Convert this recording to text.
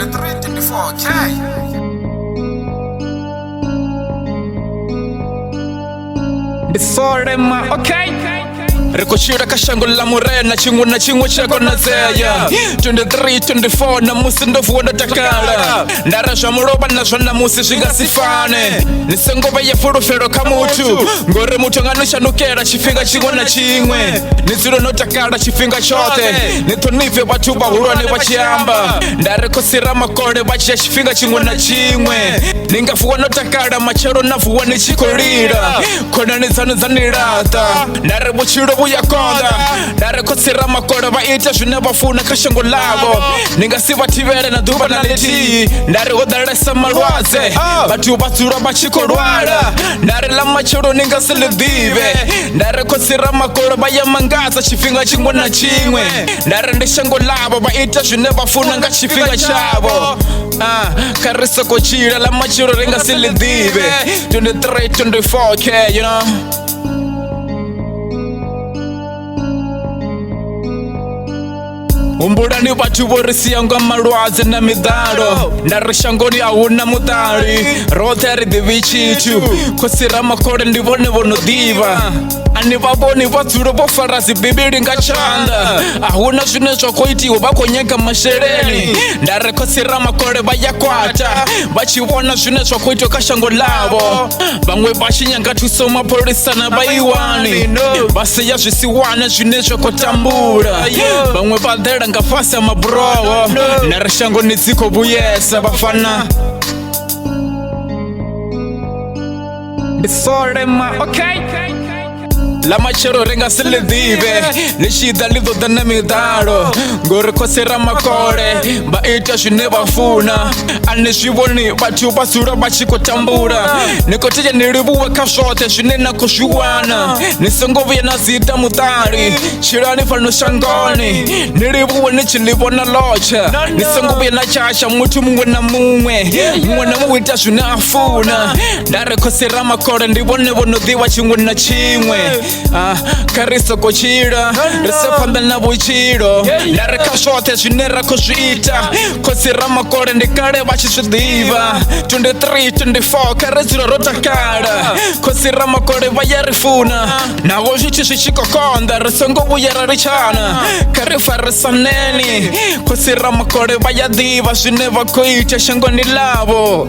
23, 24, Before them, okay. Rikoshira kashango la murena chingu na chingu chako na zeya 23, 24 na musi ndofu wanda takala Ndarasha muroba na shwana musi shiga sifane Nisengova ya furufero kamutu Ngore mutu nganusha nukera chifinga chingwa na chingwe Nizuro no takala chifinga chote Nitonive watu bahura ni wachiamba Ndarekosira makore wachia chifinga chingwa na chingwe Ningafuwa no takala machero nafuwa ni chikorira Kona nizanu zanirata Ndarebuchiro buyakonda Ndarekosira makore baita shunabafuna kashango labo Ningasiva tivere na duba na leti Ndare odaresa malwaze Batu batura bachiko rwara Ndare la machero ningasile dive Ndarekosira makore bayamangaza chifinga chingwa na chingwe Ndare ndishango labo baita shunabafuna nga chifinga chabo Karisa kochira la machero ningasile dive 23, 24K, you know Umbudani watu borisi yangu amalwaze na midaro Narishangoni auna mutari Rotari divichitu Kosira makore ndivone vono diva Ani baboni waturo bofarasi bibiri nga chanda Ahuna shune chokoiti ubako nyeka mashereni Ndare kosira makore bayakwata Bachiwona shune chokoiti kashango labo Bangwe bashi nyanga tusoma polisa na baiwani Basi ya shisiwana shune chokotambura Bangwe badera ngafasa mabrowo Narishango niziko buyesa bafana Before them, okay. La machero renga sile dive Nishida lido dana midaro Gore kosera makore Baita shuneba funa Anishiboni batu basura bachiko tambura Nikoteja niribuwe kashote shunena kushuwana Nisongovi ya nazita mutari Shirani fano shangoni Niribuwe nichilibo na locha Nisongovi ya nachasha mutu mwe na mwe Mwe na mwita shunafuna Dare kosera makore ndibone wono diwa chingwe na chingwe Kariso kochira Resepanda na buchiro Nare kashote shinera koshita Kosira makore ndikare bachishu diva 23, 24 kariziro rota kara Kosira makore bayarifuna Na gojichi shishiko konda Resongo buyara richana Karifa resaneni Kosira makore bayadiva Shineva kuita shango nilabo